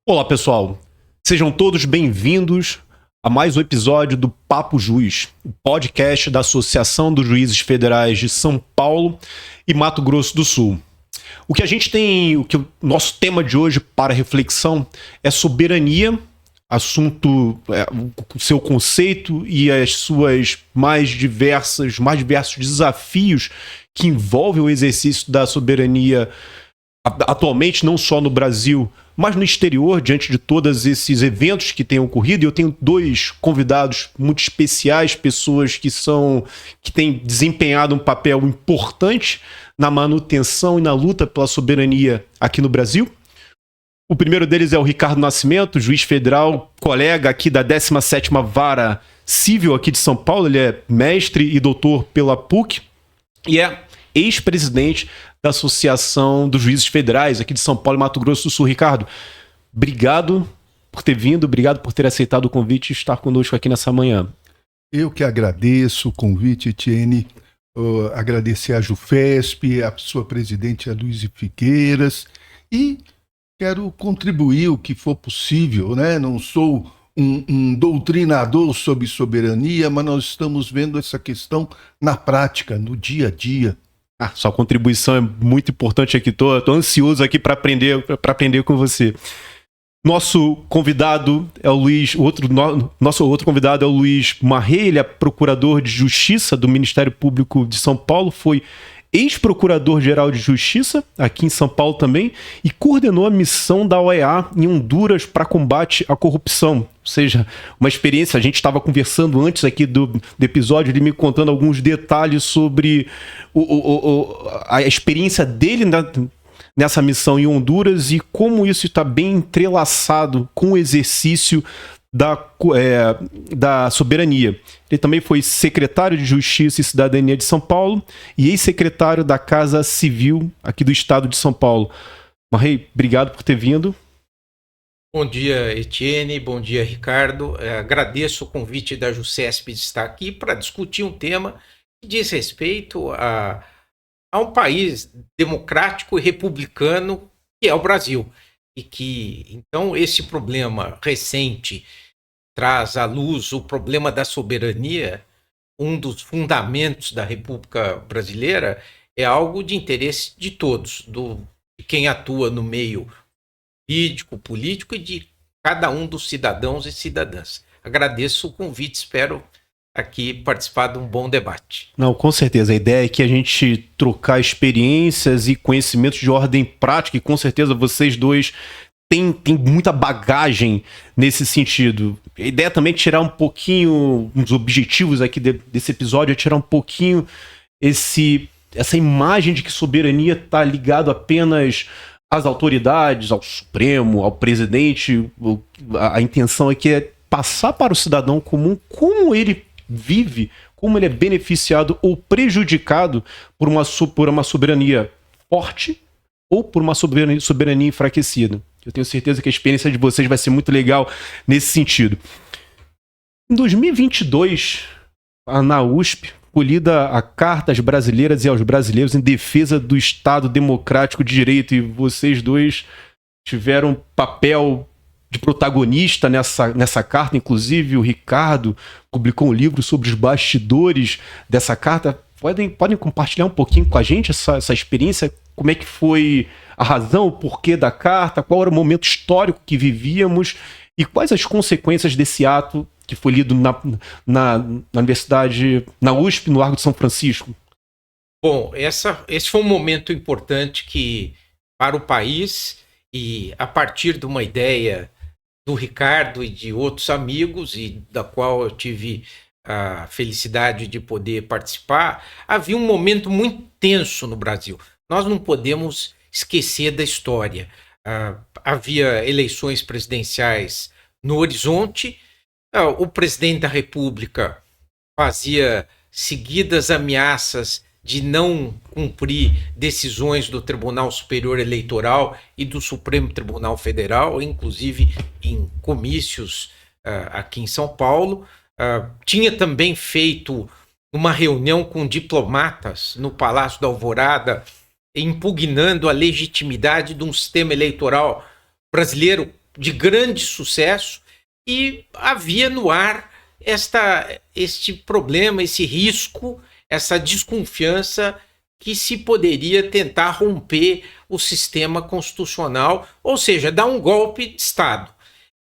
Olá, pessoal. Sejam todos bem-vindos a mais um episódio do Papo Juiz, o podcast da Associação dos Juízes Federais de São Paulo e Mato Grosso do Sul. O nosso tema de hoje para reflexão é soberania, o seu conceito e as suas mais diversos desafios que envolvem o exercício da soberania atualmente, não só no Brasil, mas no exterior, diante de todos esses eventos que têm ocorrido. Eu tenho dois convidados muito especiais, pessoas que têm desempenhado um papel importante na manutenção e na luta pela soberania aqui no Brasil. O primeiro deles é o Ricardo Nascimento, juiz federal, colega aqui da 17ª Vara Civil aqui de São Paulo. Ele é mestre e doutor pela PUC e é ex-presidente da Associação dos Juízes Federais aqui de São Paulo e Mato Grosso do Sul. Ricardo, obrigado por ter vindo, obrigado por ter aceitado o convite e estar conosco aqui nessa manhã. Eu que agradeço o convite, Etienne. Agradecer a JuFesp, a sua presidente, a Luísa Figueiras, e quero contribuir o que for possível, né? Não sou um doutrinador sobre soberania, mas nós estamos vendo essa questão na prática, no dia a dia. Sua contribuição é muito importante aqui. Estou ansioso aqui para aprender com você. Nosso convidado é o Luiz. Nosso outro convidado é o Luiz Marrei. Ele é procurador de Justiça do Ministério Público de São Paulo. Foi ex-procurador-geral de Justiça aqui em São Paulo também e coordenou a missão da OEA em Honduras para combate à corrupção. Ou seja, uma experiência. A gente estava conversando antes aqui do episódio, ele me contando alguns detalhes sobre a experiência dele nessa missão em Honduras e como isso está bem entrelaçado com o exercício da soberania. Ele também foi secretário de Justiça e Cidadania de São Paulo e ex-secretário da Casa Civil aqui do estado de São Paulo. Marrei, obrigado por ter vindo. Bom dia, Etienne. Bom dia, Ricardo. Agradeço o convite da JuCesp de estar aqui para discutir um tema que diz respeito a um país democrático e republicano que é o Brasil. E que, então, esse problema recente traz à luz o problema da soberania. Um dos fundamentos da República Brasileira é algo de interesse de todos, de quem atua no meio jurídico, político e de cada um dos cidadãos e cidadãs. Agradeço o convite, espero aqui participar de um bom debate. Não, com certeza. A ideia é que a gente trocar experiências e conhecimentos de ordem prática, e com certeza vocês dois têm muita bagagem nesse sentido. A ideia também é tirar um pouquinho, um dos objetivos aqui desse episódio é tirar um pouquinho essa imagem de que soberania está ligado apenas às autoridades, ao Supremo, ao presidente. A intenção aqui é passar para o cidadão comum como ele vive, como ele é beneficiado ou prejudicado por uma soberania forte ou por uma soberania enfraquecida. Eu tenho certeza que a experiência de vocês vai ser muito legal nesse sentido. Em 2022, na USP, foi lida a Carta às Brasileiras e aos Brasileiros em defesa do Estado Democrático de Direito, e vocês dois tiveram um papel de protagonista nessa carta. Inclusive o Ricardo publicou um livro sobre os bastidores dessa carta. Podem compartilhar um pouquinho com a gente essa experiência? Como é que foi a razão, o porquê da carta, qual era o momento histórico que vivíamos e quais as consequências desse ato que foi lido na universidade, na USP, no Largo de São Francisco? Bom, esse foi um momento importante para o país, e a partir de uma ideia do Ricardo e de outros amigos, e da qual eu tive a felicidade de poder participar, havia um momento muito tenso no Brasil. Nós não podemos esquecer da história. Havia eleições presidenciais no horizonte, o presidente da República fazia seguidas ameaças de não cumprir decisões do Tribunal Superior Eleitoral e do Supremo Tribunal Federal, inclusive em comícios aqui em São Paulo. Tinha também feito uma reunião com diplomatas no Palácio da Alvorada, impugnando a legitimidade de um sistema eleitoral brasileiro de grande sucesso, e havia no ar este problema, esse risco, essa desconfiança que se poderia tentar romper o sistema constitucional, ou seja, dar um golpe de Estado.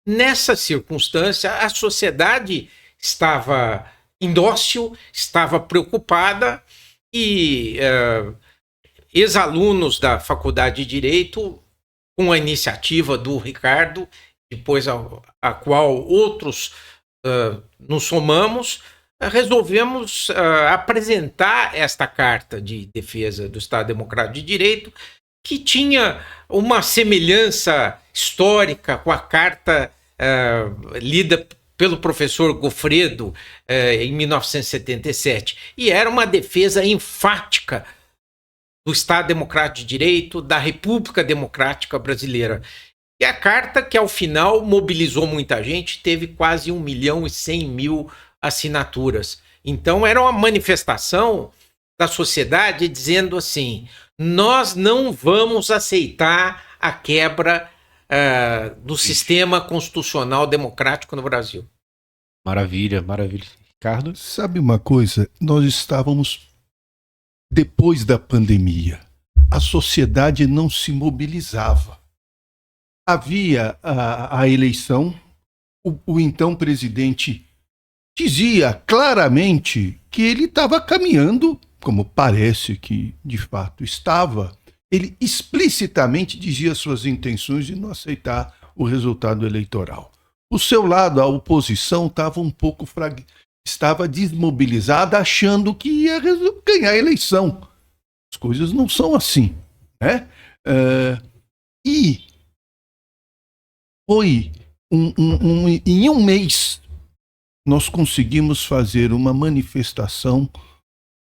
Nessa circunstância, a sociedade estava indócil, estava preocupada, e ex-alunos da Faculdade de Direito, com a iniciativa do Ricardo, depois a qual outros nos somamos, resolvemos apresentar esta Carta de Defesa do Estado Democrático de Direito, que tinha uma semelhança histórica com a carta lida pelo professor Goffredo em 1977, e era uma defesa enfática do Estado Democrático de Direito, da República Democrática Brasileira. E a carta, que ao final mobilizou muita gente, teve quase 1.100.000 assinaturas. Então era uma manifestação da sociedade dizendo assim: nós não vamos aceitar a quebra do sistema constitucional democrático no Brasil. Maravilha, maravilha. Ricardo? Sabe uma coisa? Nós estávamos depois da pandemia. A sociedade não se mobilizava. Havia a eleição, o então presidente dizia claramente que ele estava caminhando, como parece que de fato estava. Ele explicitamente dizia suas intenções de não aceitar o resultado eleitoral. O seu lado, a oposição, estava desmobilizada, achando que ia ganhar a eleição. As coisas não são assim, né? E foi em um mês nós conseguimos fazer uma manifestação,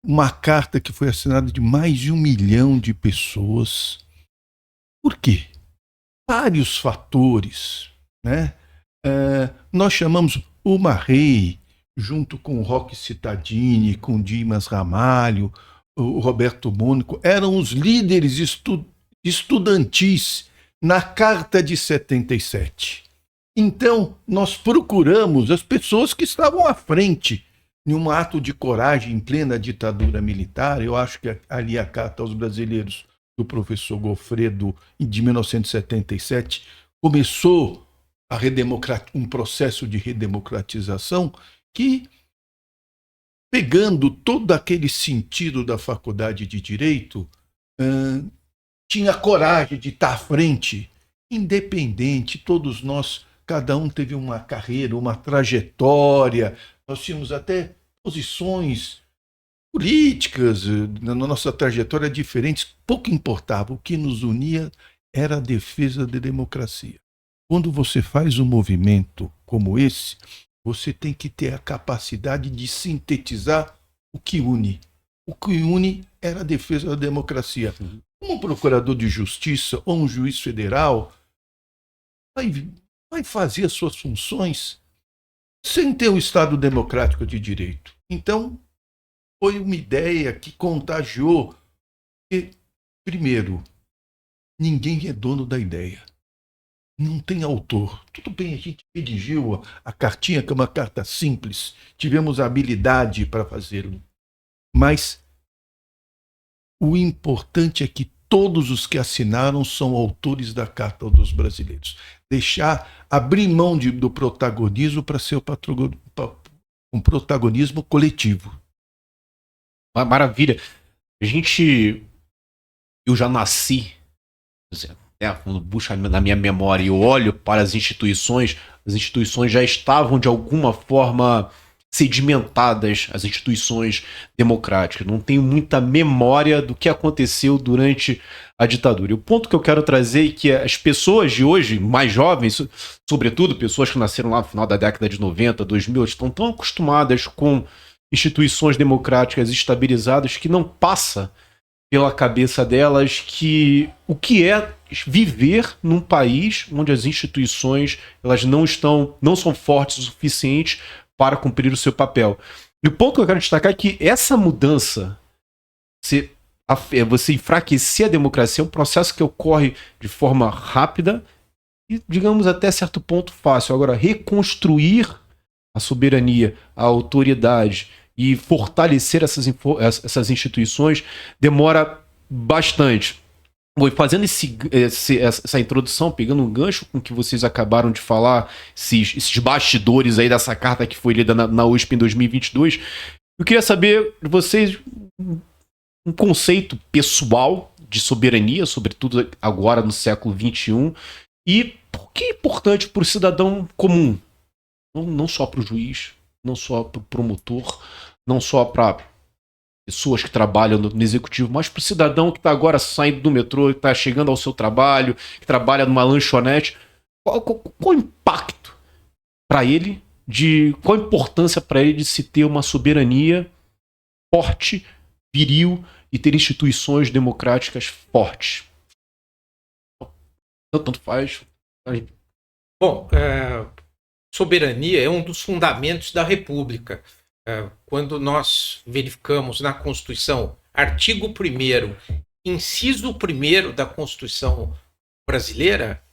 uma carta que foi assinada de mais de 1 milhão de pessoas. Por quê? Vários fatores, né? Nós chamamos o Marrei, junto com o Roque Cittadini, com Dimas Ramalho, o Roberto Mônaco, eram os líderes estudantis na Carta de 77. Então, nós procuramos as pessoas que estavam à frente, em um ato de coragem em plena ditadura militar. Eu acho que ali a Carta aos Brasileiros, do professor Goffredo, de 1977, começou um processo de redemocratização que, pegando todo aquele sentido da Faculdade de Direito, tinha coragem de estar à frente, independente. Todos nós, cada um teve uma carreira, uma trajetória, nós tínhamos até posições políticas na nossa trajetória diferentes, pouco importava. O que nos unia era a defesa da democracia. Quando você faz um movimento como esse, você tem que ter a capacidade de sintetizar o que une. O que une era a defesa da democracia. Um procurador de justiça ou um juiz federal vai fazer as suas funções sem ter um Estado democrático de direito. Então, foi uma ideia que contagiou. E, primeiro, ninguém é dono da ideia. Não tem autor. Tudo bem, a gente redigiu a cartinha, que é uma carta simples, tivemos a habilidade para fazê-lo. Mas o importante é que todos os que assinaram são autores da Carta dos Brasileiros. Abrir mão do protagonismo para ser um protagonismo coletivo. Maravilha. Eu já nasci, quando puxo na minha memória e eu olho para as instituições já estavam de alguma forma sedimentadas, as instituições democráticas. Não tenho muita memória do que aconteceu durante a ditadura. E o ponto que eu quero trazer é que as pessoas de hoje, mais jovens, sobretudo pessoas que nasceram lá no final da década de 90, 2000, estão tão acostumadas com instituições democráticas estabilizadas que não passa pela cabeça delas que o que é viver num país onde as instituições elas não são fortes o suficiente para cumprir o seu papel. E o ponto que eu quero destacar é que essa mudança, você enfraquecer a democracia, é um processo que ocorre de forma rápida e, digamos, até certo ponto fácil. Agora, reconstruir a soberania, a autoridade e fortalecer essas instituições demora bastante. Fazendo essa introdução, pegando um gancho com que vocês acabaram de falar, esses bastidores aí dessa carta que foi lida na USP em 2022, eu queria saber de vocês um conceito pessoal de soberania, sobretudo agora no século XXI, e por que é importante para o cidadão comum, não só para o juiz, não só para o promotor, não só para pessoas que trabalham no executivo, mas para o cidadão que está agora saindo do metrô, que está chegando ao seu trabalho, que trabalha numa lanchonete. Qual o impacto para ele, qual a importância para ele de se ter uma soberania forte, viril e ter instituições democráticas fortes? Tanto faz. Bom, soberania é um dos fundamentos da República. Quando nós verificamos na Constituição, artigo 1º, inciso 1º da Constituição brasileira,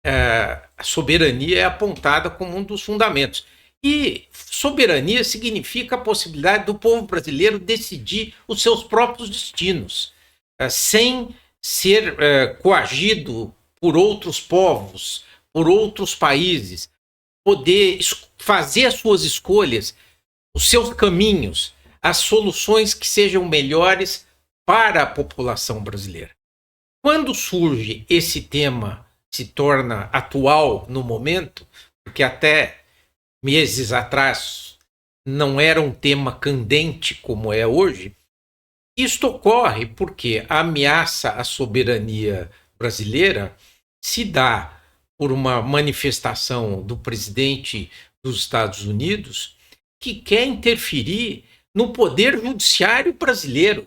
a soberania é apontada como um dos fundamentos. E soberania significa a possibilidade do povo brasileiro decidir os seus próprios destinos, sem ser coagido por outros povos, por outros países, poder fazer as suas escolhas, os seus caminhos, as soluções que sejam melhores para a população brasileira. Quando surge esse tema, se torna atual no momento, porque até meses atrás não era um tema candente como é hoje, isto ocorre porque a ameaça à soberania brasileira se dá por uma manifestação do presidente dos Estados Unidos que quer interferir no poder judiciário brasileiro,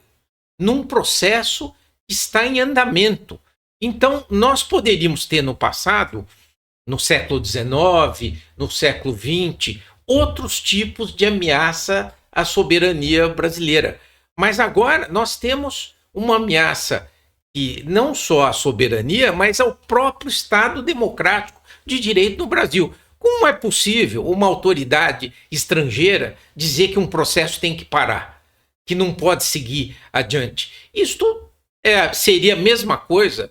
num processo que está em andamento. Então, nós poderíamos ter no passado, no século XIX, no século XX, outros tipos de ameaça à soberania brasileira. Mas agora nós temos uma ameaça que não só à soberania, mas ao próprio Estado democrático de direito no Brasil. Como é possível uma autoridade estrangeira dizer que um processo tem que parar, que não pode seguir adiante? Isto seria a mesma coisa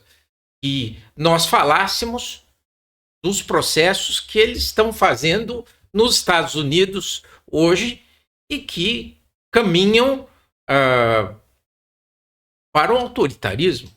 que nós falássemos dos processos que eles estão fazendo nos Estados Unidos hoje e que caminham para o autoritarismo.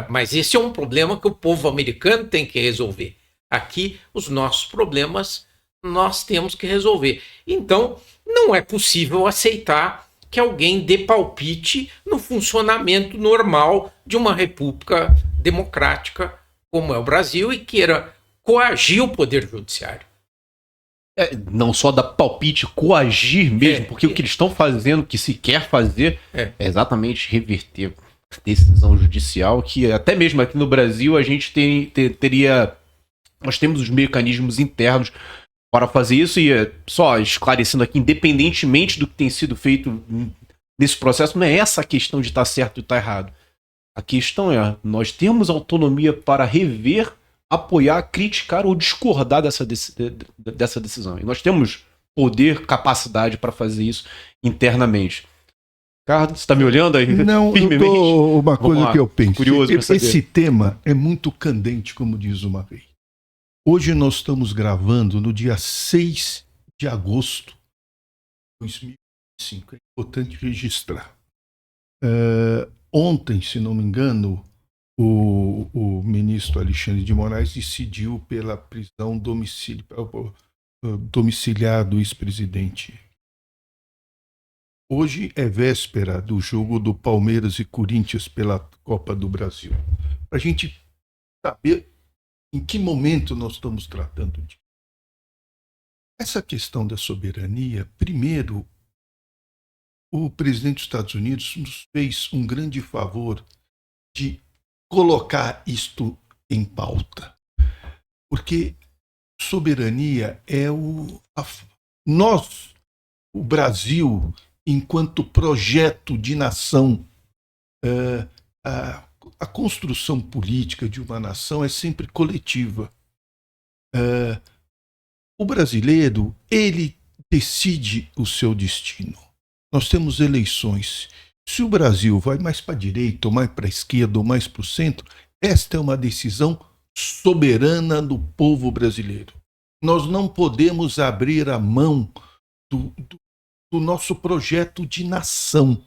Mas esse é um problema que o povo americano tem que resolver. Aqui, os nossos problemas nós temos que resolver. Então, não é possível aceitar que alguém dê palpite no funcionamento normal de uma república democrática como é o Brasil e queira coagir o poder judiciário. Não só dar palpite, coagir mesmo, porque o que eles estão fazendo, o que se quer fazer, é exatamente reverter a decisão judicial, que até mesmo aqui no Brasil a gente teria... Nós temos os mecanismos internos para fazer isso, e só esclarecendo aqui, independentemente do que tem sido feito nesse processo, não é essa a questão de estar certo e estar errado. A questão é, nós temos autonomia para rever, apoiar, criticar ou discordar dessa decisão. E nós temos poder, capacidade para fazer isso internamente. Ricardo, você está me olhando aí? Não, uma coisa que eu penso. Curioso para saber. Esse tema é muito candente, como diz o Marrei. Hoje nós estamos gravando no dia 6 de agosto de 2005. É importante registrar. Ontem, se não me engano, o ministro Alexandre de Moraes decidiu pela prisão domiciliar do ex-presidente. Hoje é véspera do jogo do Palmeiras e Corinthians pela Copa do Brasil. Para a gente saber em que momento nós estamos tratando disso. Essa questão da soberania, primeiro, o presidente dos Estados Unidos nos fez um grande favor de colocar isto em pauta. Porque soberania é nós, o Brasil, enquanto projeto de nação, a construção política de uma nação é sempre coletiva. O brasileiro, ele decide o seu destino. Nós temos eleições. Se o Brasil vai mais para a direita, ou mais para a esquerda, ou mais para o centro, esta é uma decisão soberana do povo brasileiro. Nós não podemos abrir a mão do nosso projeto de nação.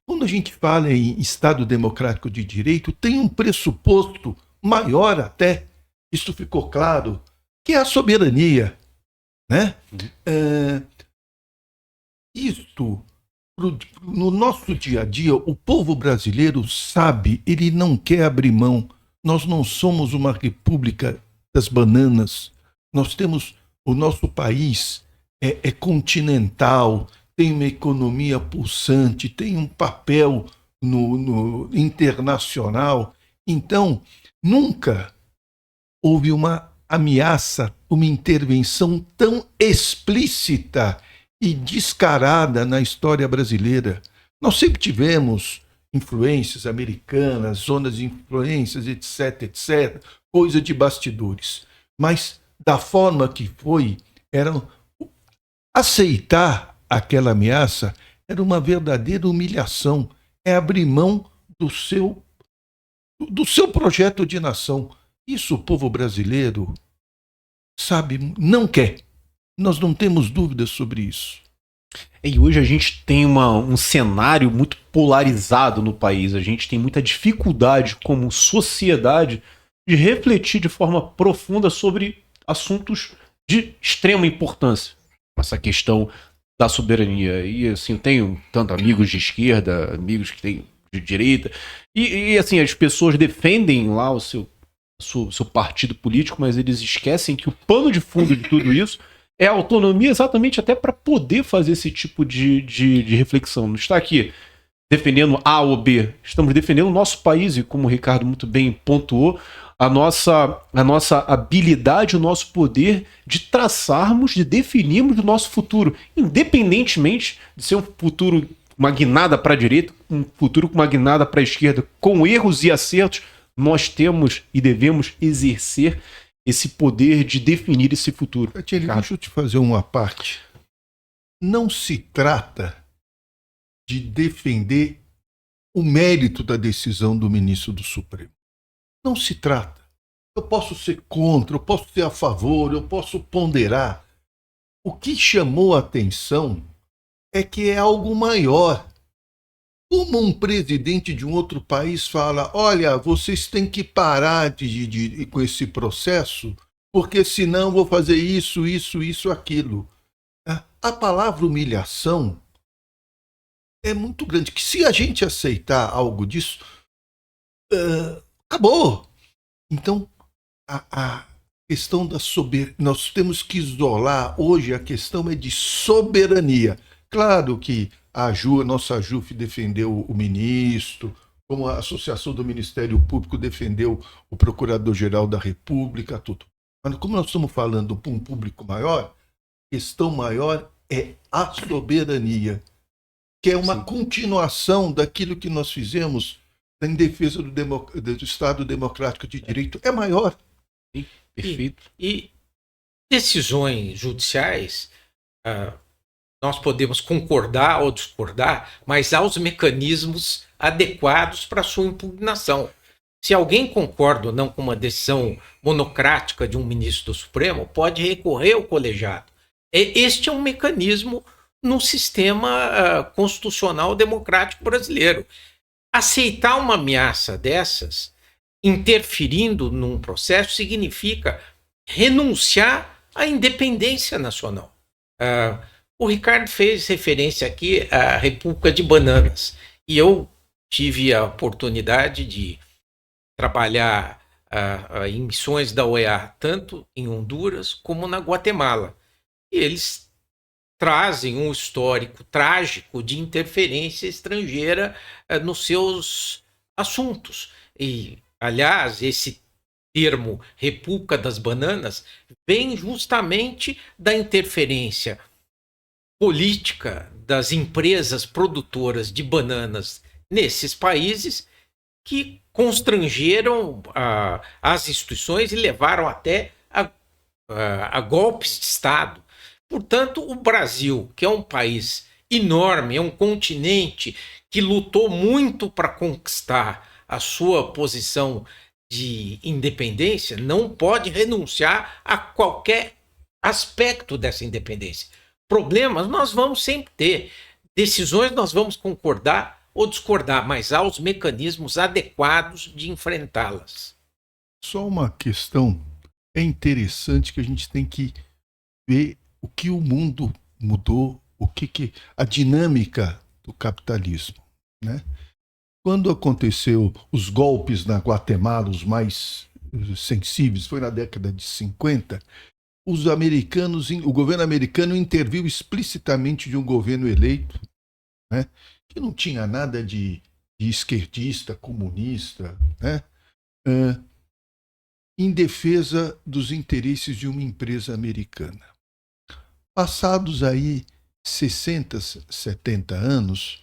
Quando a gente fala em Estado Democrático de Direito, tem um pressuposto maior até, isso ficou claro, que é a soberania. Né? Isto, no nosso dia a dia, o povo brasileiro sabe, ele não quer abrir mão. Nós não somos uma república das bananas. Nós temos, o nosso país é continental, tem uma economia pulsante, tem um papel no internacional. Então, nunca houve uma ameaça, uma intervenção tão explícita e descarada na história brasileira. Nós sempre tivemos influências americanas, zonas de influências, etc., etc., coisa de bastidores. Mas, da forma que foi, aceitar aquela ameaça era uma verdadeira humilhação, é abrir mão do seu projeto de nação. Isso o povo brasileiro, sabe, não quer. Nós não temos dúvidas sobre isso. E hoje a gente tem um cenário muito polarizado no país. A gente tem muita dificuldade como sociedade de refletir de forma profunda sobre assuntos de extrema importância. Essa questão da soberania. E assim, eu tenho tanto amigos de esquerda, amigos que têm de direita. E assim, as pessoas defendem lá o seu partido político, mas eles esquecem que o pano de fundo de tudo isso é a autonomia, exatamente até para poder fazer esse tipo de reflexão. Não está aqui defendendo A ou B, estamos defendendo o nosso país e, como o Ricardo muito bem pontuou, a nossa habilidade, o nosso poder de traçarmos, de definirmos o nosso futuro, independentemente de ser um futuro uma guinada para a direita, um futuro com uma guinada para a esquerda, com erros e acertos. Nós temos e devemos exercer esse poder de definir esse futuro. Tatiele, deixa eu te fazer uma parte. Não se trata de defender o mérito da decisão do ministro do Supremo. Não se trata. Eu posso ser contra, eu posso ser a favor, eu posso ponderar. O que chamou a atenção é que é algo maior. Como um presidente de um outro país fala, olha, vocês têm que parar com esse processo, porque senão eu vou fazer isso, aquilo. A palavra humilhação é muito grande, que se a gente aceitar algo disso, acabou. Então, a questão da soberania, nós temos que isolar, hoje a questão é de soberania. Claro que a nossa AJUF defendeu o ministro, como a Associação do Ministério Público defendeu o Procurador-Geral da República, tudo. Mas como nós estamos falando para um público maior, a questão maior é a soberania, que é uma continuação daquilo que nós fizemos em defesa do Estado Democrático de Direito. É maior. Perfeito. E decisões judiciais, nós podemos concordar ou discordar, mas há os mecanismos adequados para a sua impugnação. Se alguém concorda ou não com uma decisão monocrática de um ministro do Supremo, pode recorrer ao colegiado. Este é um mecanismo no sistema constitucional democrático brasileiro. Aceitar uma ameaça dessas, interferindo num processo, significa renunciar à independência nacional. O Ricardo fez referência aqui à República de Bananas. E eu tive a oportunidade de trabalhar em missões da OEA, tanto em Honduras como na Guatemala. E eles trazem um histórico trágico de interferência estrangeira nos seus assuntos. E, aliás, esse termo República das Bananas vem justamente da interferência política das empresas produtoras de bananas nesses países, que constrangeram as instituições e levaram até a a golpes de Estado. Portanto, o Brasil, que é um país enorme, é um continente que lutou muito para conquistar a sua posição de independência, não pode renunciar a qualquer aspecto dessa independência. Problemas nós vamos sempre ter, decisões nós vamos concordar ou discordar, mas há os mecanismos adequados de enfrentá-las. Só uma questão é interessante que a gente tem que ver o que o mundo mudou, a dinâmica do capitalismo, né? Quando aconteceu os golpes na Guatemala, os mais sensíveis, foi na década de 50, os americanos, o governo americano interviu explicitamente de um governo eleito, né, que não tinha nada de esquerdista, comunista, né, em defesa dos interesses de uma empresa americana. Passados aí 60, 70 anos,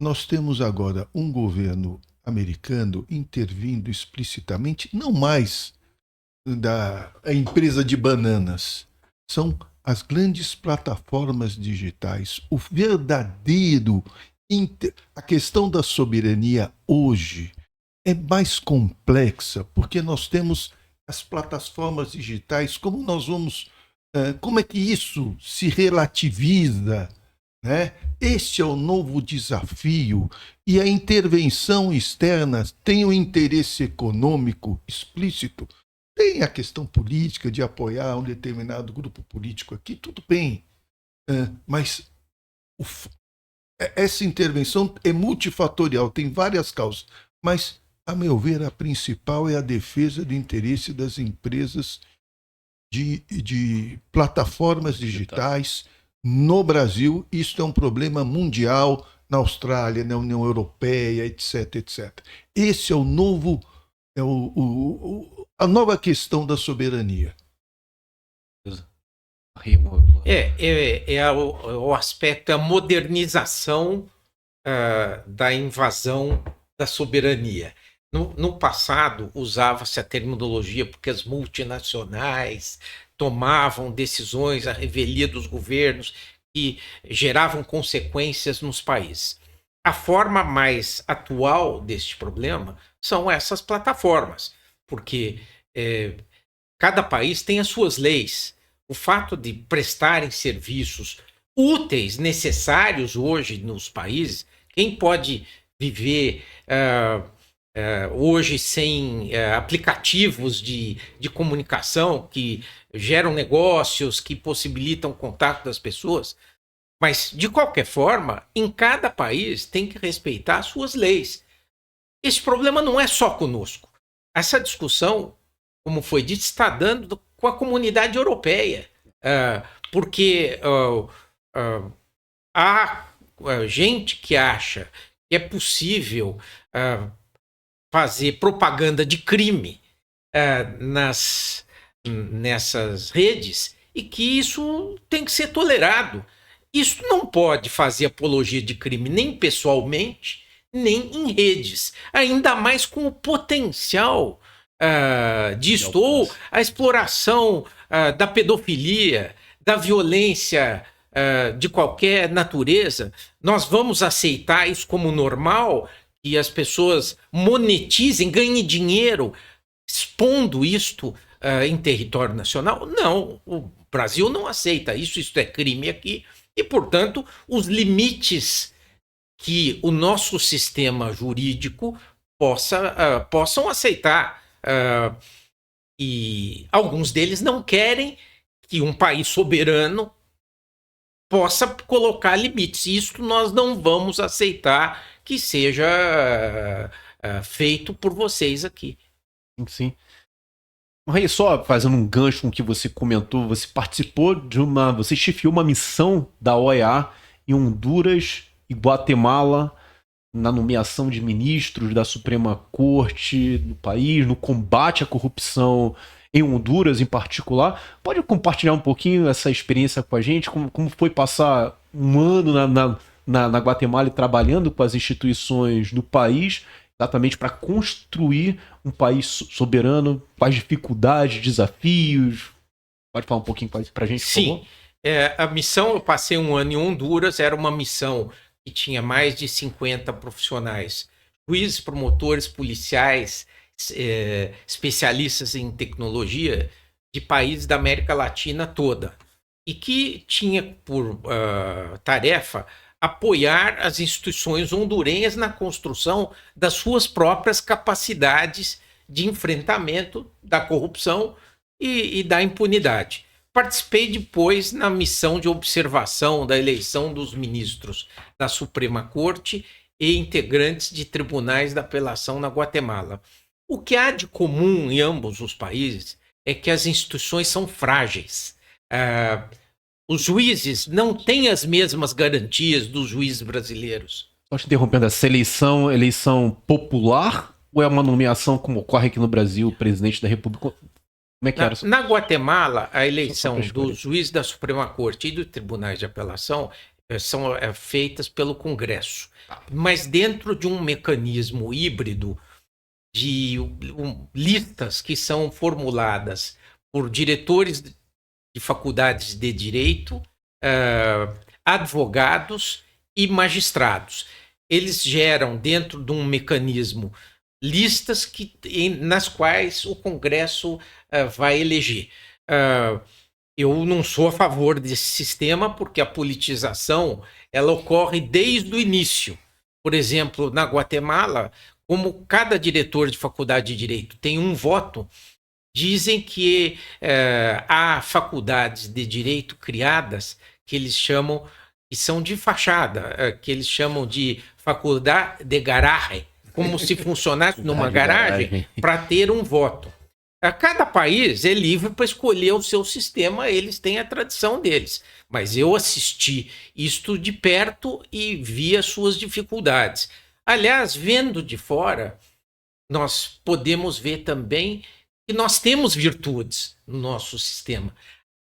nós temos agora um governo americano intervindo explicitamente, não mais a empresa de bananas, são as grandes plataformas digitais. O verdadeiro, a questão da soberania hoje é mais complexa, porque nós temos as plataformas digitais, como é que isso se relativiza, né? Este é o novo desafio, e a intervenção externa tem um interesse econômico explícito, tem a questão política de apoiar um determinado grupo político aqui, tudo bem, mas essa intervenção é multifatorial, tem várias causas, mas, a meu ver, a principal é a defesa do interesse das empresas de plataformas digitais no Brasil. Isso é um problema mundial, na Austrália, na União Europeia, etc, etc. Esse é o novo, a nova questão da soberania. É o aspecto, a modernização da invasão da soberania. No passado, usava-se a terminologia porque as multinacionais tomavam decisões à revelia dos governos que geravam consequências nos países. A forma mais atual deste problema são essas plataformas, porque cada país tem as suas leis. O fato de prestarem serviços úteis, necessários hoje nos países, quem pode viver hoje sem aplicativos de comunicação que geram negócios, que possibilitam o contato das pessoas. Mas, de qualquer forma, em cada país tem que respeitar as suas leis. Esse problema não é só conosco. Essa discussão, como foi dito, está dando com a comunidade europeia. Porque há gente que acha que é possível fazer propaganda de crime nessas redes e que isso tem que ser tolerado. Isso não pode fazer apologia de crime nem pessoalmente, nem em redes, ainda mais com o potencial disto, ou a exploração da pedofilia, da violência de qualquer natureza. Nós vamos aceitar isso como normal, que as pessoas monetizem, ganhem dinheiro expondo isto em território nacional? Não, o Brasil não aceita isso, isso é crime aqui, e, portanto, os limites que o nosso sistema jurídico possam aceitar. E alguns deles não querem que um país soberano possa colocar limites. Isso nós não vamos aceitar que seja feito por vocês aqui. Sim. Rei, só fazendo um gancho com o que você comentou, você participou você chefiou uma missão da OEA em Honduras e Guatemala na nomeação de ministros da Suprema Corte do país, no combate à corrupção em Honduras em particular. Pode compartilhar um pouquinho essa experiência com a gente? Como foi passar um ano na Guatemala e trabalhando com as instituições do país, exatamente para construir um país soberano, com as dificuldades, desafios? Pode falar um pouquinho pra gente, por Sim. favor? A missão, eu passei um ano em Honduras, era uma missão que tinha mais de 50 profissionais, juízes, promotores, policiais, especialistas em tecnologia de países da América Latina toda, e que tinha por tarefa apoiar as instituições hondurenhas na construção das suas próprias capacidades de enfrentamento da corrupção e da impunidade. Participei depois na missão de observação da eleição dos ministros da Suprema Corte e integrantes de tribunais da apelação na Guatemala. O que há de comum em ambos os países é que as instituições são frágeis. Os juízes não têm as mesmas garantias dos juízes brasileiros. Só te interrompendo, essa eleição popular ou é uma nomeação como ocorre aqui no Brasil, presidente da República? Como é que era? Na Guatemala, a eleição dos juízes da Suprema Corte e dos tribunais de apelação são feitas pelo Congresso, mas dentro de um mecanismo híbrido de listas que são formuladas por diretores de faculdades de direito, advogados e magistrados. Eles geram, dentro de um mecanismo, listas nas quais o Congresso vai eleger. Eu não sou a favor desse sistema, porque a politização ela ocorre desde o início. Por exemplo, na Guatemala, como cada diretor de faculdade de direito tem um voto, dizem que há faculdades de direito criadas que eles chamam, que são de fachada, que eles chamam de faculdade de garagem, como se funcionasse numa garagem para ter um voto. Cada país é livre para escolher o seu sistema, eles têm a tradição deles. Mas eu assisti isto de perto e vi as suas dificuldades. Aliás, vendo de fora, nós podemos ver também que nós temos virtudes no nosso sistema.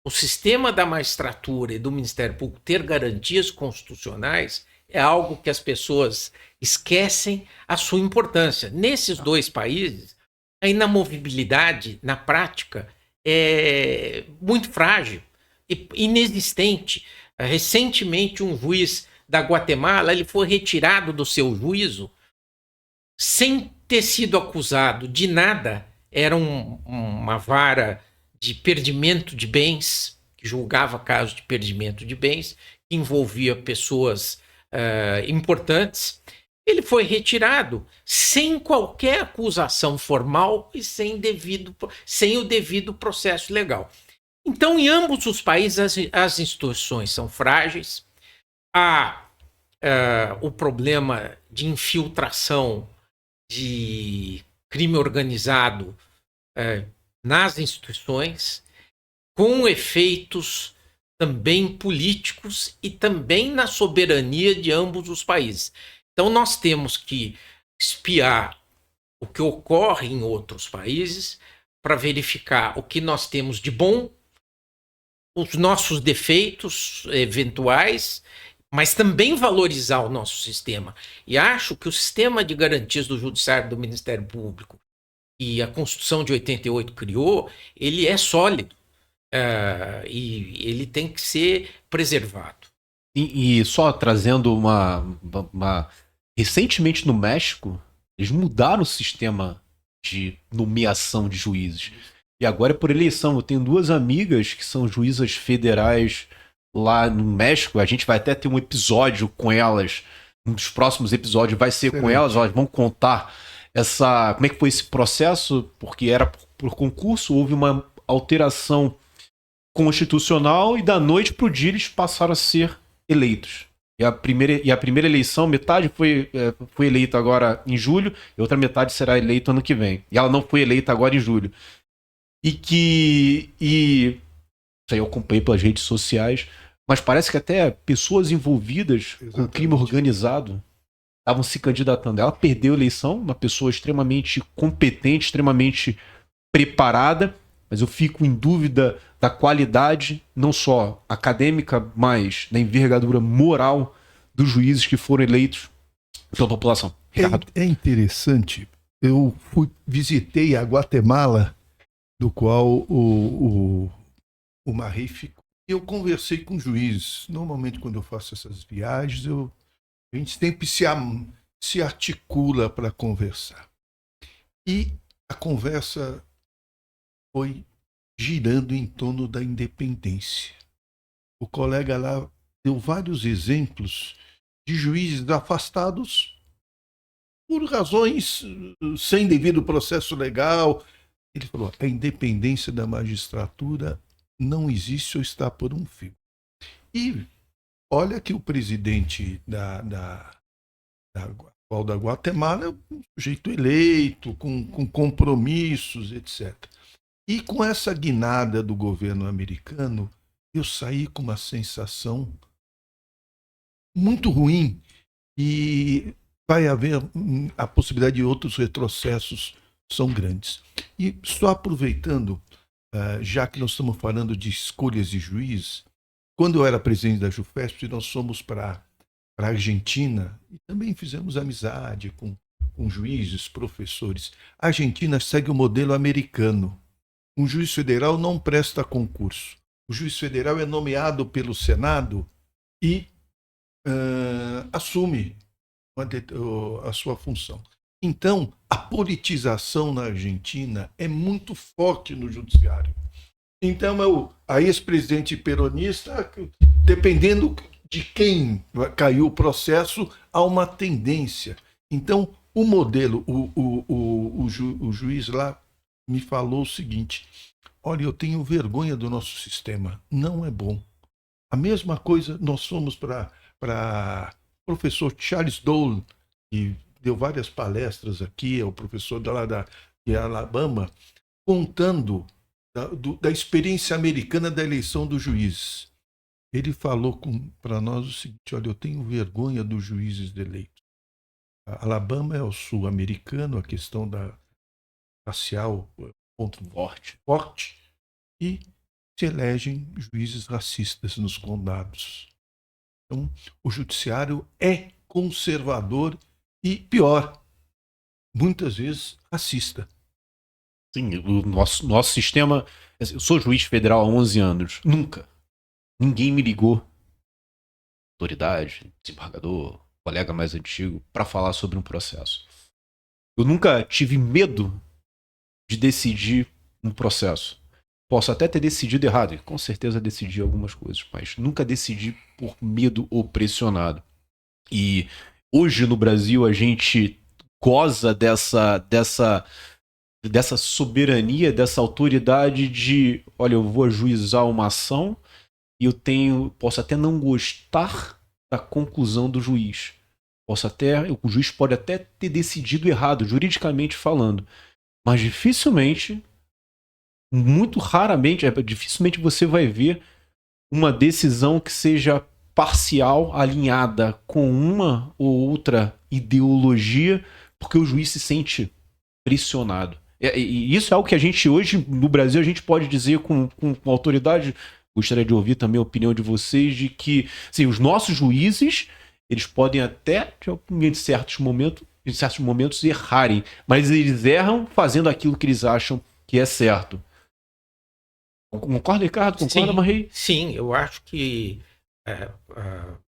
O sistema da magistratura e do Ministério Público ter garantias constitucionais é algo que as pessoas esquecem a sua importância. Nesses dois países, a inamovibilidade, na prática, é muito frágil, inexistente. Recentemente, um juiz da Guatemala ele foi retirado do seu juízo sem ter sido acusado de nada. Era uma vara de perdimento de bens, que julgava casos de perdimento de bens, que envolvia pessoas importantes. Ele foi retirado sem qualquer acusação formal e sem o devido processo legal. Então, em ambos os países, as instituições são frágeis. Há o problema de infiltração de crime organizado nas instituições, com efeitos também políticos e também na soberania de ambos os países. Então, nós temos que espiar o que ocorre em outros países para verificar o que nós temos de bom, os nossos defeitos eventuais, mas também valorizar o nosso sistema. E acho que o sistema de garantias do Judiciário do Ministério Público e a Constituição de 88 criou, ele é sólido e ele tem que ser preservado. E só trazendo uma... Recentemente no México, eles mudaram o sistema de nomeação de juízes. E agora é por eleição. Eu tenho duas amigas que são juízas federais lá no México. A gente vai até ter um episódio com elas. Um dos próximos episódios vai ser com elas. Elas vão contar como é que foi esse processo, porque era por concurso, houve uma alteração constitucional e da noite para o dia eles passaram a ser eleitos. E a primeira eleição, metade foi eleita agora em julho, e outra metade será eleita ano que vem. E ela não foi eleita agora em julho. Isso aí eu acompanhei pelas redes sociais, mas parece que até pessoas envolvidas com crime organizado estavam se candidatando. Ela perdeu a eleição, uma pessoa extremamente competente, extremamente preparada, mas eu fico em dúvida da qualidade, não só acadêmica, mas da envergadura moral dos juízes que foram eleitos pela população. É interessante. Eu visitei a Guatemala, do qual o o Marri ficou. Eu conversei com juízes. Normalmente, quando eu faço essas viagens, a gente sempre se articula para conversar. E a conversa foi girando em torno da independência. O colega lá deu vários exemplos de juízes afastados por razões sem devido processo legal. Ele falou: a independência da magistratura não existe ou está por um fio. E olha que o presidente da Guatemala é um sujeito eleito, com compromissos, etc. E com essa guinada do governo americano, eu saí com uma sensação muito ruim e vai haver a possibilidade de outros retrocessos são grandes. E só aproveitando, já que nós estamos falando de escolhas de juiz, quando eu era presidente da JUFESP, nós fomos para a Argentina e também fizemos amizade com juízes, professores. A Argentina segue o modelo americano. Um juiz federal não presta concurso. O juiz federal é nomeado pelo Senado e assume a sua função. Então, a politização na Argentina é muito forte no judiciário. Então, a ex-presidente peronista, dependendo de quem caiu o processo, há uma tendência. Então, o modelo, o juiz lá me falou o seguinte: olha, eu tenho vergonha do nosso sistema, não é bom. A mesma coisa, nós fomos para professor Charles Dole, que deu várias palestras aqui, é o professor de Alabama, contando da experiência americana da eleição dos juízes. Ele falou para nós o seguinte: olha, eu tenho vergonha dos juízes eleitos. Alabama é o sul-americano, a questão da racial, ponto forte, e se elegem juízes racistas nos condados. Então, o judiciário é conservador e, pior, muitas vezes racista. Sim, o nosso sistema... Eu sou juiz federal há 11 anos. Nunca. Ninguém me ligou. Autoridade, desembargador, colega mais antigo, para falar sobre um processo. Eu nunca tive medo de decidir um processo. Posso até ter decidido errado, e com certeza decidi algumas coisas, mas nunca decidi por medo ou pressionado. E hoje no Brasil a gente goza dessa soberania, dessa autoridade de, olha, eu vou ajuizar uma ação e posso até não gostar da conclusão do juiz. O juiz pode até ter decidido errado, juridicamente falando, mas dificilmente, muito raramente, dificilmente você vai ver uma decisão que seja parcial, alinhada com uma ou outra ideologia, porque o juiz se sente pressionado. E isso é algo que a gente hoje, no Brasil, a gente pode dizer com autoridade. Gostaria de ouvir também a opinião de vocês de que, assim, os nossos juízes, eles podem até, em certos momentos, errarem, mas eles erram fazendo aquilo que eles acham que é certo. Concorda, Ricardo? Concorda, Marri? Sim, eu acho que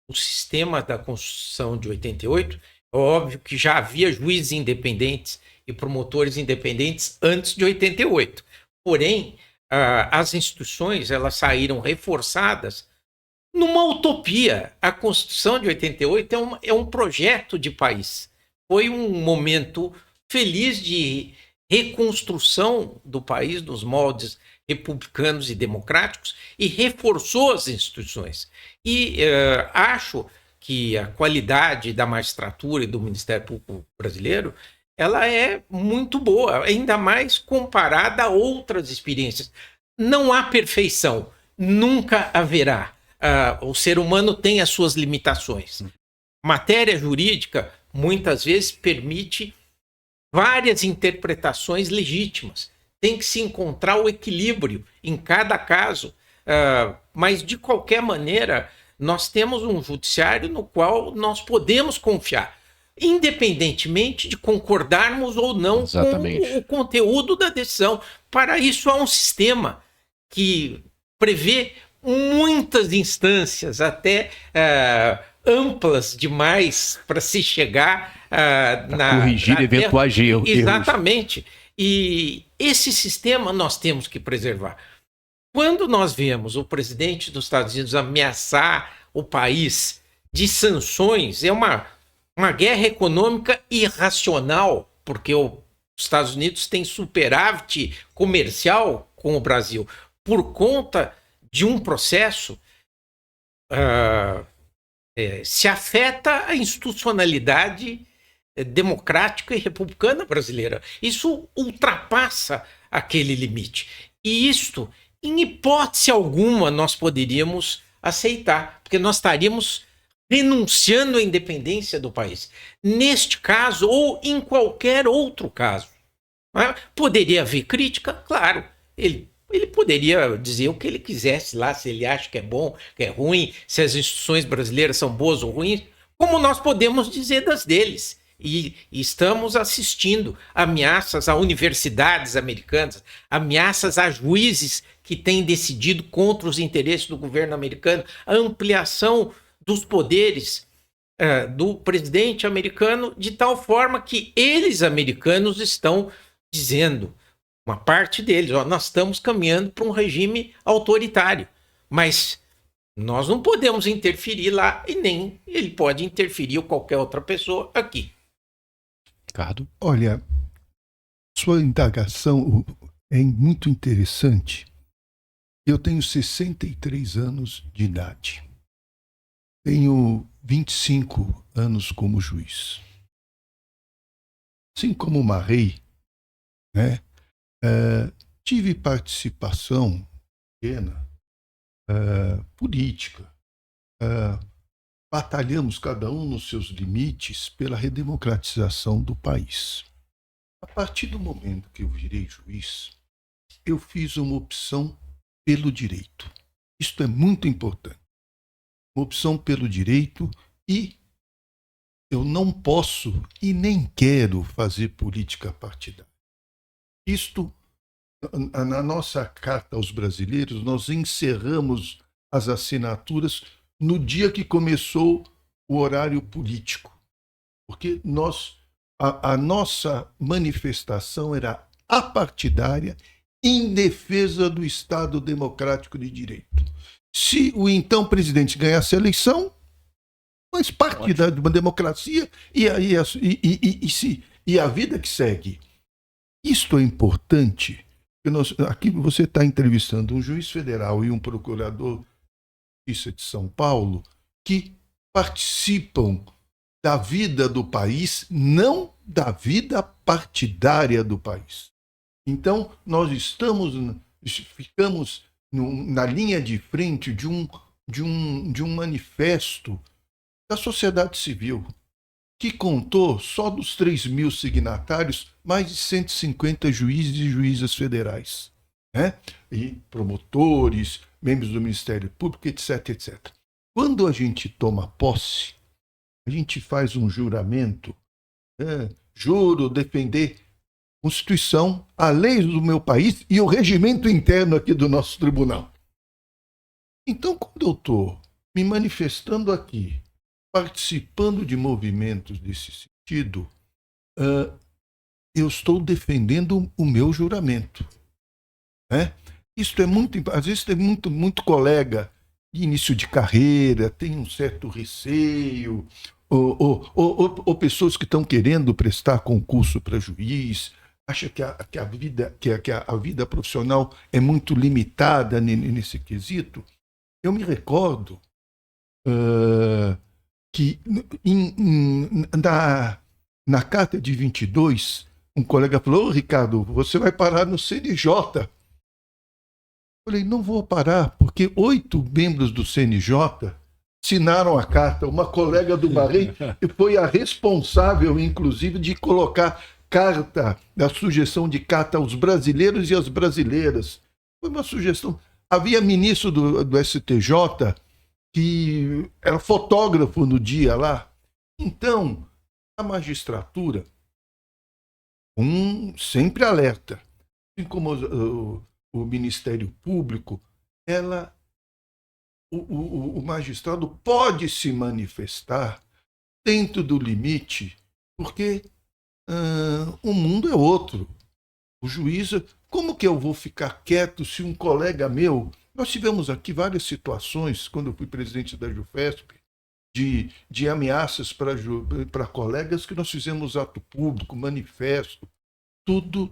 o sistema da Constituição de 88, é óbvio que já havia juízes independentes e promotores independentes antes de 88. Porém, as instituições elas saíram reforçadas numa utopia. A Constituição de 88 é um projeto de país. Foi um momento feliz de reconstrução do país nos moldes republicanos e democráticos e reforçou as instituições. E acho que a qualidade da magistratura e do Ministério Público brasileiro ela é muito boa, ainda mais comparada a outras experiências. Não há perfeição, nunca haverá. O ser humano tem as suas limitações. Matéria jurídica, muitas vezes, permite várias interpretações legítimas. Tem que se encontrar o equilíbrio em cada caso. Mas, de qualquer maneira, nós temos um judiciário no qual nós podemos confiar, independentemente de concordarmos ou não com o conteúdo da decisão. Para isso há um sistema que prevê muitas instâncias, até amplas demais para se chegar na corrigir eventuais erros. Exatamente. E esse sistema nós temos que preservar. Quando nós vemos o presidente dos Estados Unidos ameaçar o país de sanções, é uma guerra econômica irracional, porque os Estados Unidos têm superávit comercial com o Brasil por conta de um processo, se afeta a institucionalidade democrática e republicana brasileira. Isso ultrapassa aquele limite. E isto, em hipótese alguma, nós poderíamos aceitar, porque nós estaríamos renunciando à independência do país. Neste caso, ou em qualquer outro caso. Poderia haver crítica? Claro. Ele poderia dizer o que ele quisesse lá, se ele acha que é bom, que é ruim, se as instituições brasileiras são boas ou ruins, como nós podemos dizer das deles. E estamos assistindo ameaças a universidades americanas, ameaças a juízes que têm decidido contra os interesses do governo americano, a ampliação dos poderes do presidente americano, de tal forma que eles, americanos, estão dizendo, uma parte deles, nós estamos caminhando para um regime autoritário, mas nós não podemos interferir lá e nem ele pode interferir ou qualquer outra pessoa aqui. Ricardo? Olha, sua indagação é muito interessante. Eu tenho 63 anos de idade. Tenho 25 anos como juiz. Assim como Marrei, né? Tive participação pequena, política. Batalhamos cada um nos seus limites pela redemocratização do país. A partir do momento que eu virei juiz, eu fiz uma opção pelo direito. Isto é muito importante. Uma opção pelo direito, e eu não posso e nem quero fazer política partidária. Isto, na nossa carta aos brasileiros, nós encerramos as assinaturas no dia que começou o horário político. Porque a nossa manifestação era apartidária em defesa do Estado democrático de direito. Se o então presidente ganhasse a eleição, faz parte da democracia e a vida que segue. Isto é importante. Aqui você está entrevistando um juiz federal e um procurador de Justiça de São Paulo que participam da vida do país, não da vida partidária do país. Então, nós ficamos na linha de frente de um manifesto da sociedade civil, que contou, só dos 3.000 signatários, mais de 150 juízes e juízas federais, né? E promotores, membros do Ministério Público, etc, etc. Quando a gente toma posse, a gente faz um juramento, juro defender a Constituição, a lei do meu país e o regimento interno aqui do nosso tribunal. Então, quando eu estou me manifestando aqui, participando de movimentos desse sentido, eu estou defendendo o meu juramento. Né? Isso é muito, às vezes tem muito colega de início de carreira, tem um certo receio, ou pessoas que estão querendo prestar concurso para juiz, acha que a vida profissional é muito limitada nesse quesito. Eu me recordo que na carta de 22, um colega falou: Ricardo, você vai parar no CNJ. Eu falei: não vou parar, porque 8 membros do CNJ assinaram a carta. Uma colega do Marrei foi a responsável, inclusive, de colocar da sugestão de carta aos brasileiros e às brasileiras. Foi uma sugestão. Havia ministro do STJ que era fotógrafo no dia lá. Então, a magistratura, sempre alerta, assim como o Ministério Público, ela, o magistrado pode se manifestar dentro do limite, porque o mundo é outro. O juiz, como que eu vou ficar quieto se um colega meu... Nós tivemos aqui várias situações, quando eu fui presidente da JUFESP, de ameaças para colegas, que nós fizemos ato público, manifesto, tudo.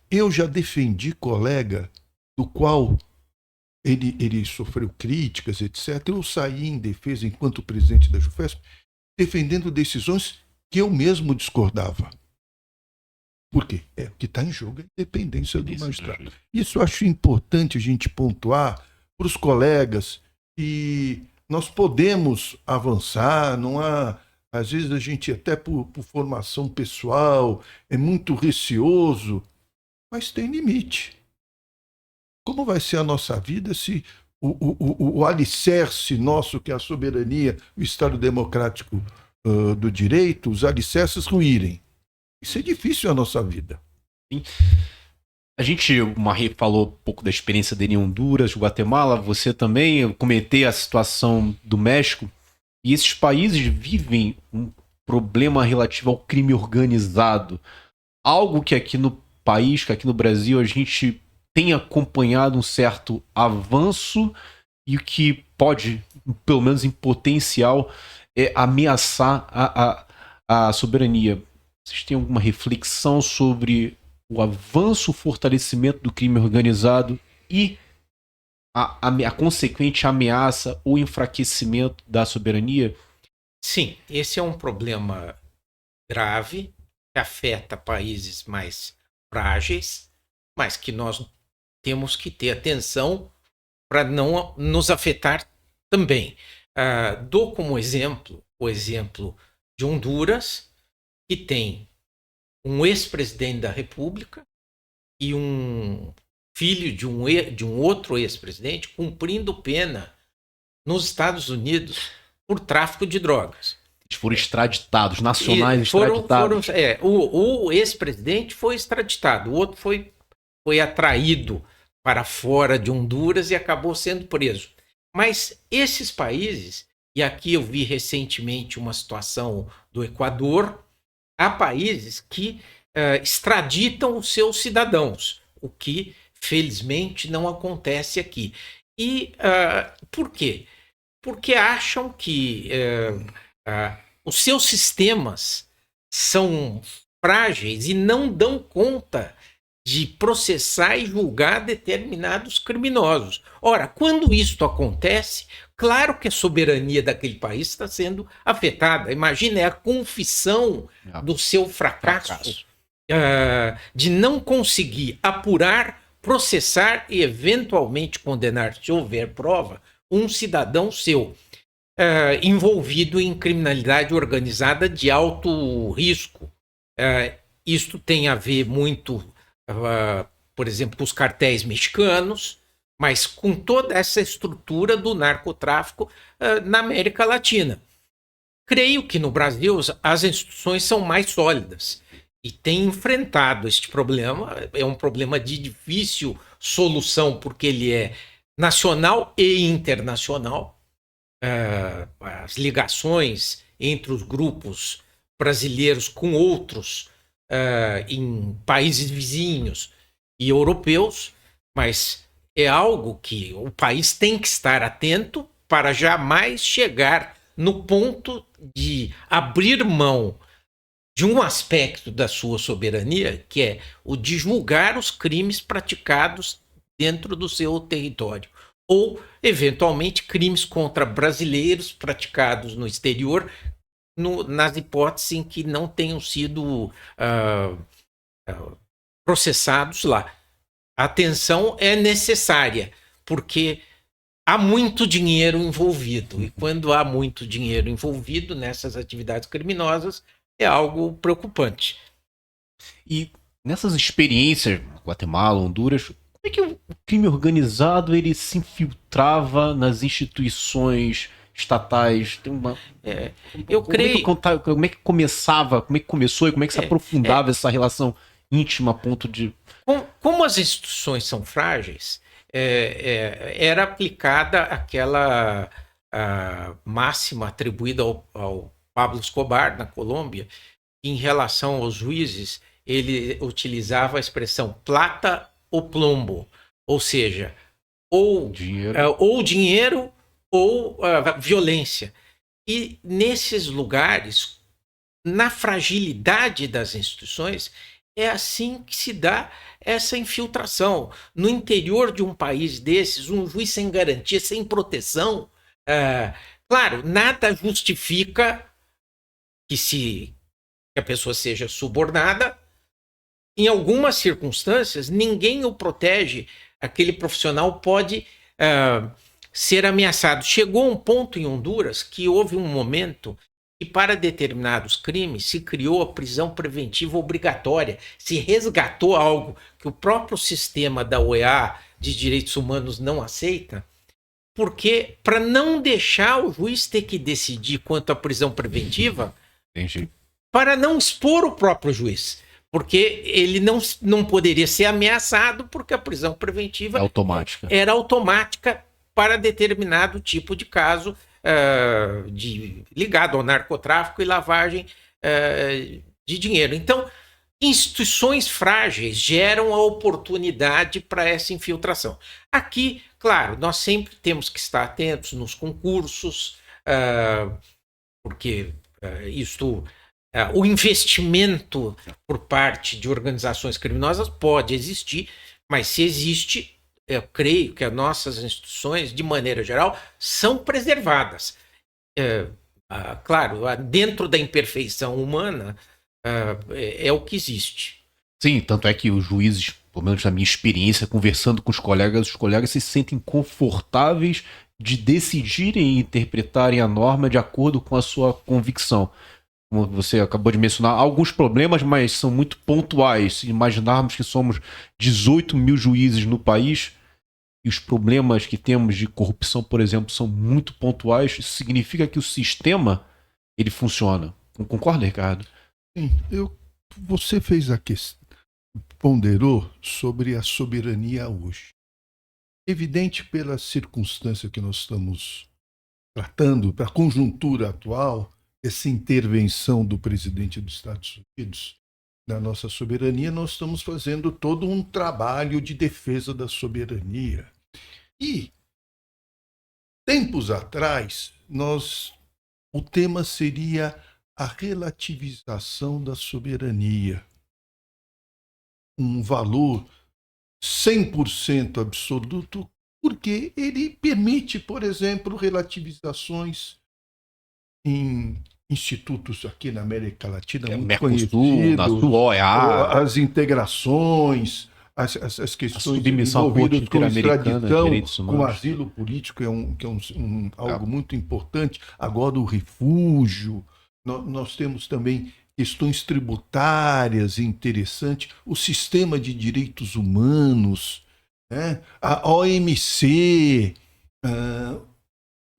Eu já defendi colega do qual ele sofreu críticas, etc. Eu saí em defesa, enquanto presidente da JUFESP, defendendo decisões que eu mesmo discordava. Por quê? O que está em jogo é a independência do magistrado. Isso eu acho importante a gente pontuar para os colegas, e nós podemos avançar, não há... Às vezes a gente, até por formação pessoal, é muito receoso, mas tem limite. Como vai ser a nossa vida se o alicerce nosso, que é a soberania, o Estado democrático do direito, os alicerces ruírem? Isso é difícil a nossa vida. Sim. A gente, o Marrê falou um pouco da experiência dele em Honduras, Guatemala, você também. Eu comentei a situação do México. E esses países vivem um problema relativo ao crime organizado. Algo que aqui no país, que aqui no Brasil, a gente tem acompanhado um certo avanço, e o que pode, pelo menos em potencial, ameaçar a soberania. Vocês têm alguma reflexão sobre o avanço, o fortalecimento do crime organizado e a consequente ameaça ou enfraquecimento da soberania? Sim, esse é um problema grave que afeta países mais frágeis, mas que nós temos que ter atenção para não nos afetar também. Dou como exemplo o exemplo de Honduras, que tem um ex-presidente da República e um filho de um outro ex-presidente cumprindo pena nos Estados Unidos por tráfico de drogas. Eles foram extraditados, nacionais extraditados. O ex-presidente foi extraditado, o outro foi atraído para fora de Honduras e acabou sendo preso. Mas esses países, e aqui eu vi recentemente uma situação do Equador, há países que extraditam os seus cidadãos, o que felizmente não acontece aqui. E por quê? Porque acham que os seus sistemas são frágeis e não dão conta de processar e julgar determinados criminosos. Ora, quando isto acontece, claro que a soberania daquele país está sendo afetada. Imagina, é a confissão do seu fracasso. De não conseguir apurar, processar e eventualmente condenar, se houver prova, um cidadão seu envolvido em criminalidade organizada de alto risco. Isto tem a ver muito, por exemplo, com os cartéis mexicanos, mas com toda essa estrutura do narcotráfico na América Latina. Creio que no Brasil as instituições são mais sólidas e têm enfrentado este problema. É um problema de difícil solução, porque ele é nacional e internacional. As ligações entre os grupos brasileiros com outros em países vizinhos e europeus, mas é algo que o país tem que estar atento para jamais chegar no ponto de abrir mão de um aspecto da sua soberania, que é o de julgar os crimes praticados dentro do seu território, ou, eventualmente, crimes contra brasileiros praticados no exterior, nas hipóteses em que não tenham sido processados lá. A atenção é necessária, porque há muito dinheiro envolvido, e quando há muito dinheiro envolvido nessas atividades criminosas, é algo preocupante. E nessas experiências, Guatemala, Honduras, como é que o crime organizado ele se infiltrava nas instituições estatais? Tem uma... eu creio... Como é que começava, como é que começou e como é que se aprofundava essa relação íntima a ponto de... Como as instituições são frágeis, era aplicada aquela máxima atribuída ao Pablo Escobar, na Colômbia, em relação aos juízes, ele utilizava a expressão plata ou plombo, ou seja, ou dinheiro ou violência. E nesses lugares, na fragilidade das instituições, é assim que se dá essa infiltração. No interior de um país desses, um juiz sem garantia, sem proteção, claro, nada justifica que a pessoa seja subornada. Em algumas circunstâncias, ninguém o protege, aquele profissional pode ser ameaçado. Chegou um ponto em Honduras que houve um momento que, para determinados crimes, se criou a prisão preventiva obrigatória, se resgatou algo que o próprio sistema da OEA de direitos humanos não aceita, porque para não deixar o juiz ter que decidir quanto à prisão preventiva, para não expor o próprio juiz, porque ele não poderia ser ameaçado, porque a prisão preventiva era automática para determinado tipo de caso ligado ao narcotráfico e lavagem de dinheiro. Então, instituições frágeis geram a oportunidade para essa infiltração. Aqui, claro, nós sempre temos que estar atentos nos concursos, porque o investimento por parte de organizações criminosas pode existir, mas se existe, eu creio que as nossas instituições, de maneira geral, são preservadas. Claro, dentro da imperfeição humana, é o que existe. Sim, tanto é que os juízes, pelo menos na minha experiência, conversando com os colegas se sentem confortáveis de decidirem e interpretarem a norma de acordo com a sua convicção. Como você acabou de mencionar, alguns problemas, mas são muito pontuais. Se imaginarmos que somos 18 mil juízes no país e os problemas que temos de corrupção, por exemplo, são muito pontuais, isso significa que o sistema ele funciona. Concorda, Ricardo? Sim, você fez a questão, ponderou sobre a soberania hoje. Evidente pela circunstância que nós estamos tratando, para a conjuntura atual, essa intervenção do presidente dos Estados Unidos na nossa soberania, nós estamos fazendo todo um trabalho de defesa da soberania. E, tempos atrás, o tema seria a relativização da soberania. Um valor 100% absoluto, porque ele permite, por exemplo, relativizações em institutos aqui na América Latina, muito conhecidos, na sua OEA, as integrações, as questões envolvidas com extradição, com asilo político, que é algo muito importante. Agora o refúgio, nós temos também questões tributárias interessantes, o sistema de direitos humanos, né? A OMC,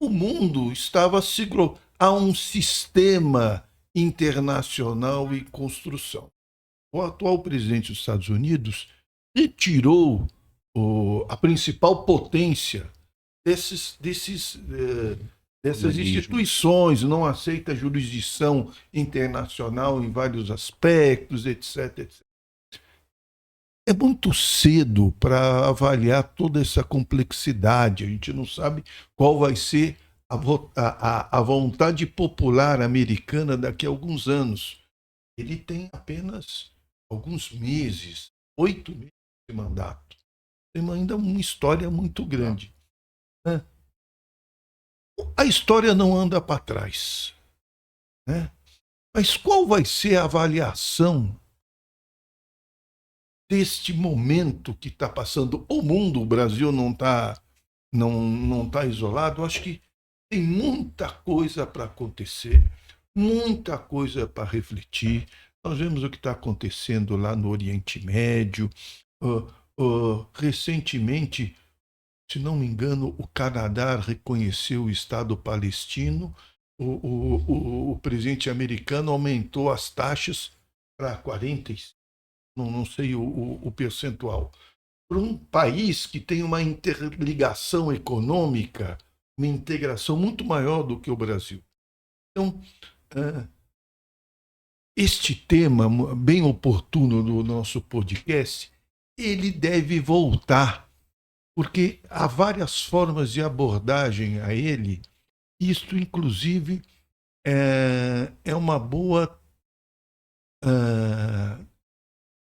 o mundo estava há um sistema internacional em construção. O atual presidente dos Estados Unidos retirou a principal potência dessas instituições, não aceita jurisdição internacional em vários aspectos, etc, etc. É muito cedo para avaliar toda essa complexidade. A gente não sabe qual vai ser a vontade popular americana daqui a alguns anos. Ele tem apenas alguns meses, 8 meses de mandato. Tem ainda uma história muito grande, né? A história não anda para trás, né? Mas qual vai ser a avaliação deste momento que está passando o mundo? O Brasil não tá isolado. Eu acho que tem muita coisa para acontecer, muita coisa para refletir. Nós vemos o que está acontecendo lá no Oriente Médio. Recentemente, se não me engano, o Canadá reconheceu o Estado palestino. O presidente americano aumentou as taxas para 40%, não sei o percentual. para um país que tem uma interligação econômica, uma integração muito maior do que o Brasil. Então, este tema, bem oportuno no nosso podcast, ele deve voltar, porque há várias formas de abordagem a ele. Isto, inclusive, é uma boa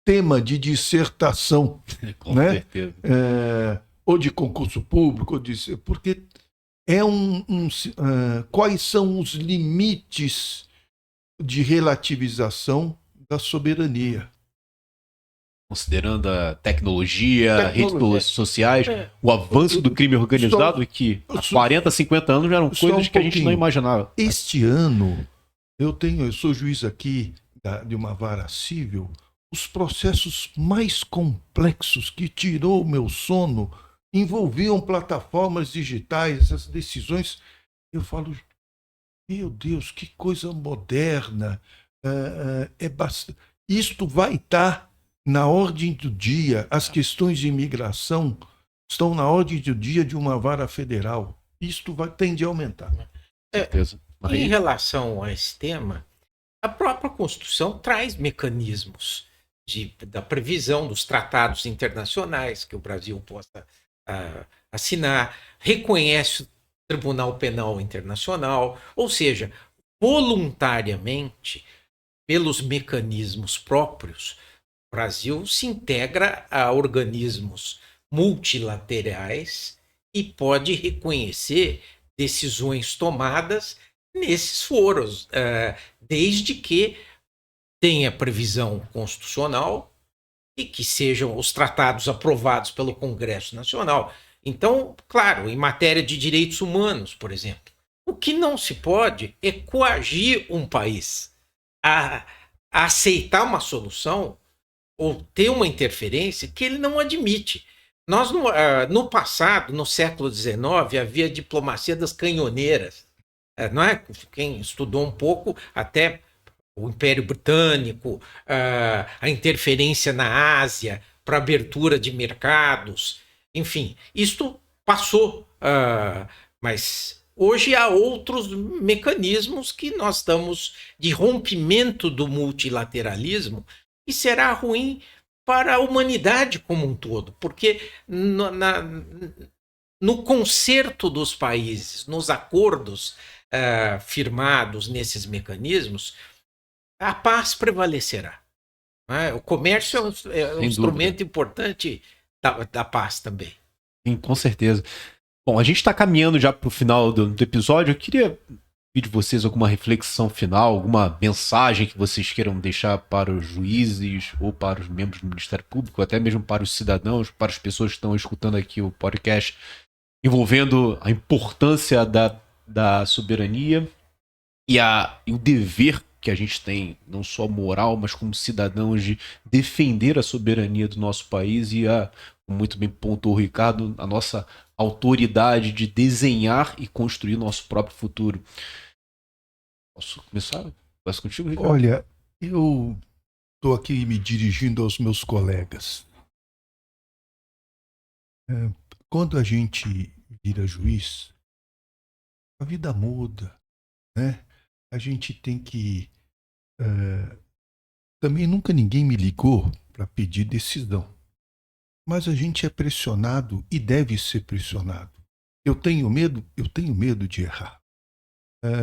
tema de dissertação, Com né? certeza. Ou de concurso público, porque quais são os limites de relativização da soberania? Considerando a tecnologia, redes sociais, o avanço do crime organizado, que há 40, 50 anos já eram coisas que a gente não imaginava. Este ano, eu sou juiz aqui de uma vara civil, os processos mais complexos que tirou o meu sono envolviam plataformas digitais, as decisões. Eu falo, meu Deus, que coisa moderna. Isto vai estar na ordem do dia. As questões de imigração estão na ordem do dia de uma vara federal. Isto tende a aumentar. Em relação a esse tema, a própria Constituição traz mecanismos da previsão dos tratados internacionais que o Brasil possa assinar, reconhece o Tribunal Penal Internacional, ou seja, voluntariamente, pelos mecanismos próprios, o Brasil se integra a organismos multilaterais e pode reconhecer decisões tomadas nesses foros, desde que tenha previsão constitucional e que sejam os tratados aprovados pelo Congresso Nacional. Então, claro, em matéria de direitos humanos, por exemplo, o que não se pode é coagir um país a aceitar uma solução ou ter uma interferência que ele não admite. Nós, no passado, no século XIX, havia diplomacia das canhoneiras. Não é? Quem estudou um pouco, até o Império Britânico, a interferência na Ásia para abertura de mercados, enfim, isto passou, mas hoje há outros mecanismos que nós estamos de rompimento do multilateralismo e será ruim para a humanidade como um todo, porque no concerto dos países, nos acordos firmados nesses mecanismos, a paz prevalecerá. O comércio é um instrumento importante da paz também. Sim, com certeza. Bom, a gente está caminhando já para o final do episódio. Eu queria pedir de vocês alguma reflexão final, alguma mensagem que vocês queiram deixar para os juízes ou para os membros do Ministério Público, até mesmo para os cidadãos, para as pessoas que estão escutando aqui o podcast, envolvendo a importância da soberania e o dever que a gente tem, não só moral, mas como cidadãos, de defender a soberania do nosso país e, como muito bem pontuou o Ricardo, a nossa autoridade de desenhar e construir nosso próprio futuro. Posso começar? Começo contigo, Ricardo? Olha, eu estou aqui me dirigindo aos meus colegas. Quando a gente vira juiz, a vida muda, né? A gente tem que... também nunca ninguém me ligou para pedir decisão. Mas a gente é pressionado e deve ser pressionado. Eu tenho medo de errar.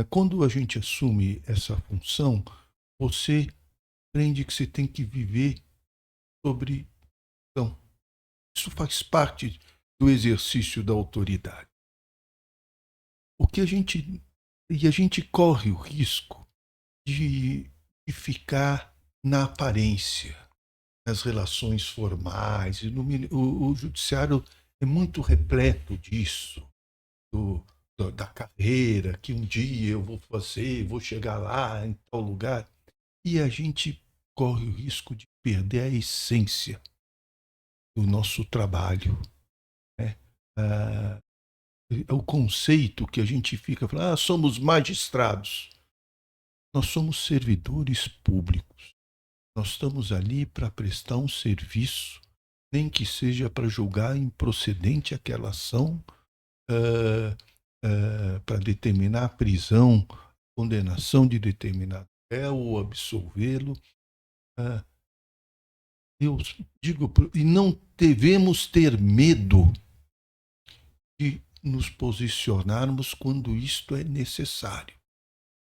Quando a gente assume essa função, você aprende que você tem que viver sobre... Então, isso faz parte do exercício da autoridade. A gente corre o risco de ficar na aparência, nas relações formais. O judiciário é muito repleto disso, da carreira, que um dia eu vou chegar lá em tal lugar. E a gente corre o risco de perder a essência do nosso trabalho. Né? O conceito que a gente fica falando, somos magistrados. Nós somos servidores públicos. Nós estamos ali para prestar um serviço nem que seja para julgar improcedente aquela ação, para determinar a prisão, condenação de determinado réu ou absolvê-lo. Eu digo, e não devemos ter medo de nos posicionarmos quando isto é necessário.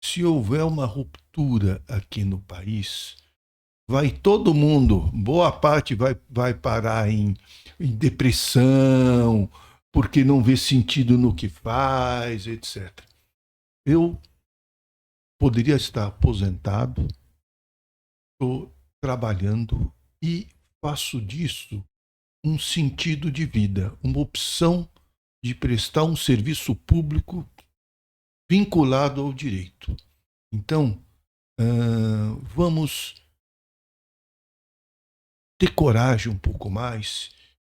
Se houver uma ruptura aqui no país, vai todo mundo, boa parte vai parar em depressão, porque não vê sentido no que faz, etc. Eu poderia estar aposentado, estou trabalhando e faço disso um sentido de vida, uma opção de prestar um serviço público vinculado ao direito. Então, vamos ter coragem um pouco mais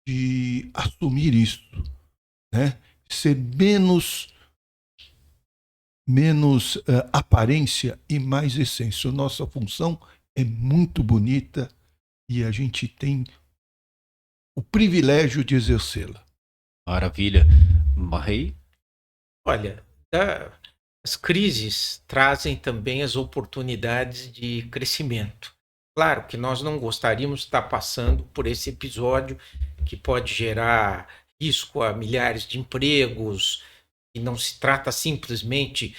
de assumir isso, né? Ser menos aparência e mais essência. Nossa função é muito bonita e a gente tem o privilégio de exercê-la. Maravilha. Marrei? Olha, as crises trazem também as oportunidades de crescimento. Claro que nós não gostaríamos de estar passando por esse episódio que pode gerar risco a milhares de empregos, e não se trata simplesmente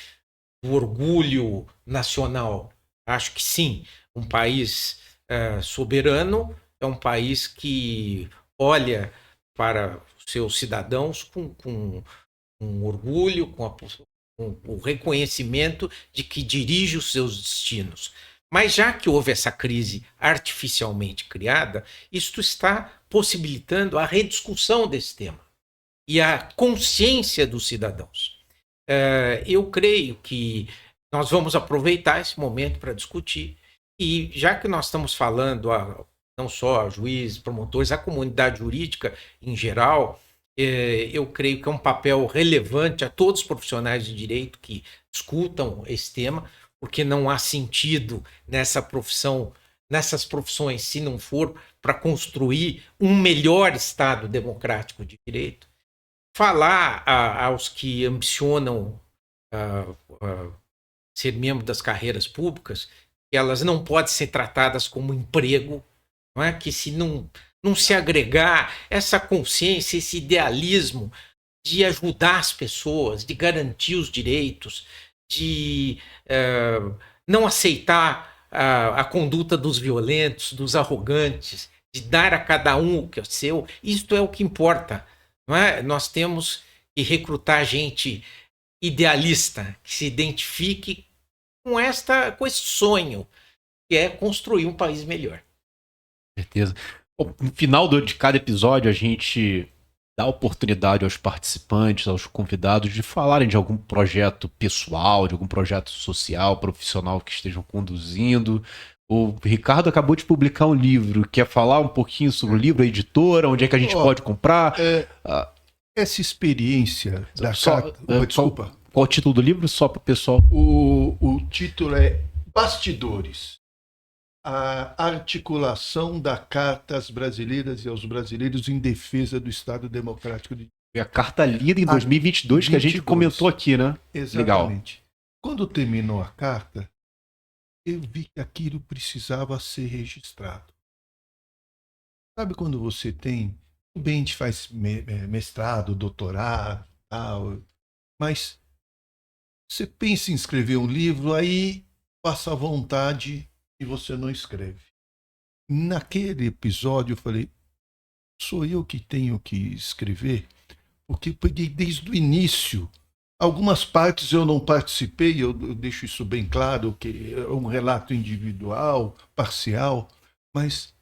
do orgulho nacional. Acho que sim, um país soberano é um país que olha para os seus cidadãos com orgulho, com o reconhecimento de que dirige os seus destinos. Mas já que houve essa crise artificialmente criada, isto está possibilitando a rediscussão desse tema e a consciência dos cidadãos. Eu creio que nós vamos aproveitar esse momento para discutir, e já que nós estamos falando não só a juízes, promotores, a comunidade jurídica em geral, eu creio que é um papel relevante a todos os profissionais de direito que discutam esse tema, porque não há sentido nessas profissões se não for para construir um melhor Estado democrático de direito. Falar aos que ambicionam ser membro das carreiras públicas que elas não podem ser tratadas como emprego, não é? Que se não se agregar essa consciência, esse idealismo de ajudar as pessoas, de garantir os direitos, de não aceitar a conduta dos violentos, dos arrogantes, de dar a cada um o que é seu, isto é o que importa. Não é? Nós temos que recrutar gente idealista, que se identifique com esse sonho, que é construir um país melhor. Certeza. Bom, no final de cada episódio, a gente dá oportunidade aos participantes, aos convidados, de falarem de algum projeto pessoal, de algum projeto social, profissional que estejam conduzindo. O Ricardo acabou de publicar um livro. Quer falar um pouquinho sobre o livro, a editora, onde é que a gente pode comprar? Essa experiência da carta... Desculpa. Qual o título do livro? Só para o pessoal. O título é Bastidores. A articulação da Carta às brasileiras e aos brasileiros em defesa do Estado Democrático de... É a carta lida em 2022 que a gente comentou aqui, né? Exatamente. Legal. Quando terminou a carta, eu vi que aquilo precisava ser registrado. Sabe quando você tem... Bem, a gente faz mestrado, doutorado, tal, mas você pensa em escrever um livro, aí passa a vontade e você não escreve. Naquele episódio eu falei, sou eu que tenho que escrever? Porque eu peguei desde o início. Algumas partes eu não participei, eu deixo isso bem claro, que é um relato individual, parcial, mas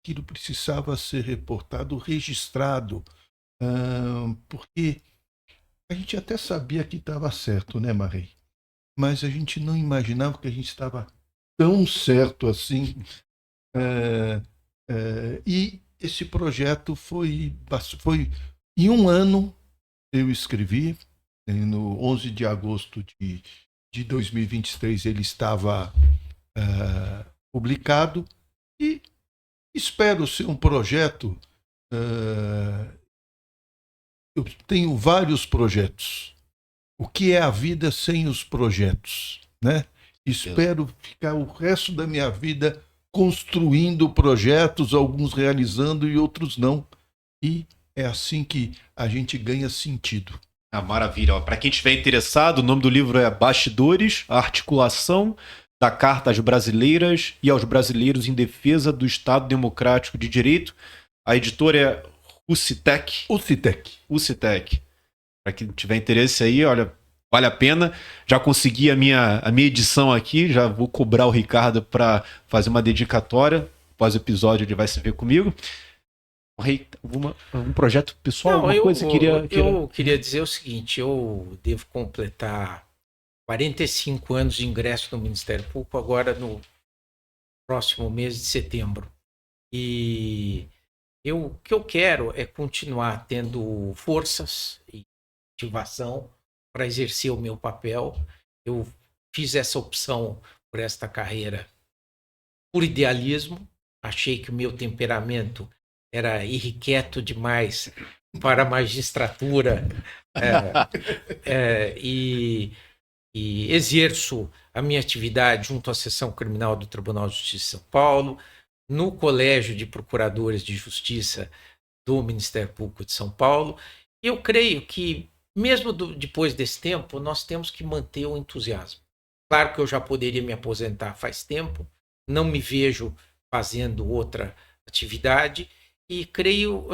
aquilo precisava ser reportado, registrado, porque a gente até sabia que estava certo, né, Marrei? Mas a gente não imaginava que a gente estava tão certo assim. E esse projeto foi em um ano eu escrevi, no 11 de agosto de 2023 ele estava publicado, e espero ser um projeto eu tenho vários projetos. O que é a vida sem os projetos, né? Espero ficar o resto da minha vida construindo projetos, alguns realizando e outros não. E é assim que a gente ganha sentido. Ah, maravilha. Para quem estiver interessado, o nome do livro é Bastidores, a articulação da Carta às Brasileiras e aos Brasileiros em Defesa do Estado Democrático de Direito. A editora é Ucitec. Ucitec. Para quem tiver interesse aí, olha, vale a pena. Já consegui a minha edição aqui, já vou cobrar o Ricardo para fazer uma dedicatória. Após o episódio ele vai se ver comigo. Um projeto pessoal, Não, alguma coisa que eu queria dizer o seguinte, eu devo completar 45 anos de ingresso no Ministério Público agora no próximo mês de setembro. E o que eu quero é continuar tendo forças e motivação para exercer o meu papel. Eu fiz essa opção por esta carreira por idealismo. Achei que o meu temperamento era irrequieto demais para a magistratura e exerço a minha atividade junto à Seção Criminal do Tribunal de Justiça de São Paulo, no Colégio de Procuradores de Justiça do Ministério Público de São Paulo. Eu creio que, mesmo depois desse tempo, nós temos que manter o entusiasmo. Claro que eu já poderia me aposentar faz tempo, não me vejo fazendo outra atividade e creio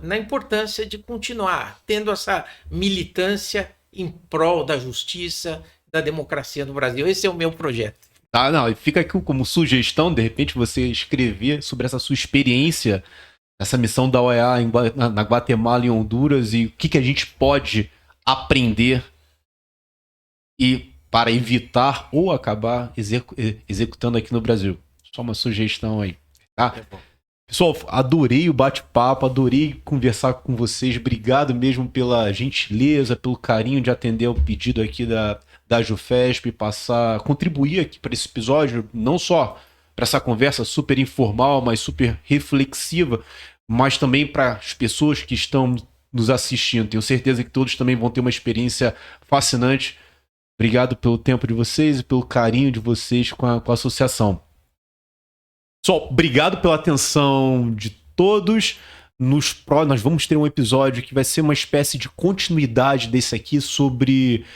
na importância de continuar tendo essa militância em prol da justiça, da democracia no Brasil. Esse é o meu projeto. Tá, não, e fica aqui como sugestão, de repente, você escrever sobre essa sua experiência, essa missão da OEA na Guatemala e Honduras e o que a gente pode aprender e para evitar ou acabar executando aqui no Brasil. Só uma sugestão aí, tá? Pessoal, adorei o bate-papo, adorei conversar com vocês. Obrigado mesmo pela gentileza, pelo carinho de atender ao pedido aqui da Jufesp, contribuir aqui para esse episódio, não só para essa conversa super informal, mas super reflexiva, mas também para as pessoas que estão nos assistindo. Tenho certeza que todos também vão ter uma experiência fascinante. Obrigado pelo tempo de vocês e pelo carinho de vocês com a associação. Pessoal, obrigado pela atenção de todos. Nós vamos ter um episódio que vai ser uma espécie de continuidade desse aqui sobre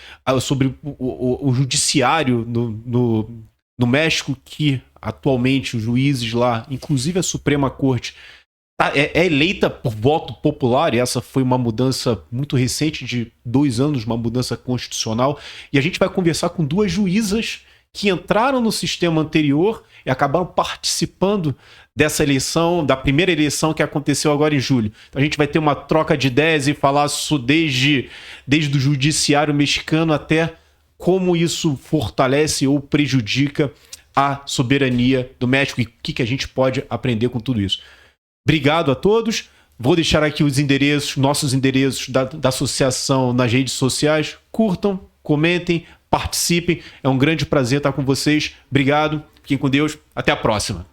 o judiciário no México, que atualmente os juízes lá, inclusive a Suprema Corte, é eleita por voto popular, e essa foi uma mudança muito recente, de 2 anos, uma mudança constitucional. E a gente vai conversar com 2 juízas que entraram no sistema anterior e acabaram participando dessa eleição, da primeira eleição que aconteceu agora em julho. Então a gente vai ter uma troca de ideias e falar desde o judiciário mexicano até como isso fortalece ou prejudica a soberania do México e o que a gente pode aprender com tudo isso. Obrigado a todos. Vou deixar aqui os nossos endereços da associação nas redes sociais. Curtam, comentem, participem. É um grande prazer estar com vocês. Obrigado. Fiquem com Deus. Até a próxima.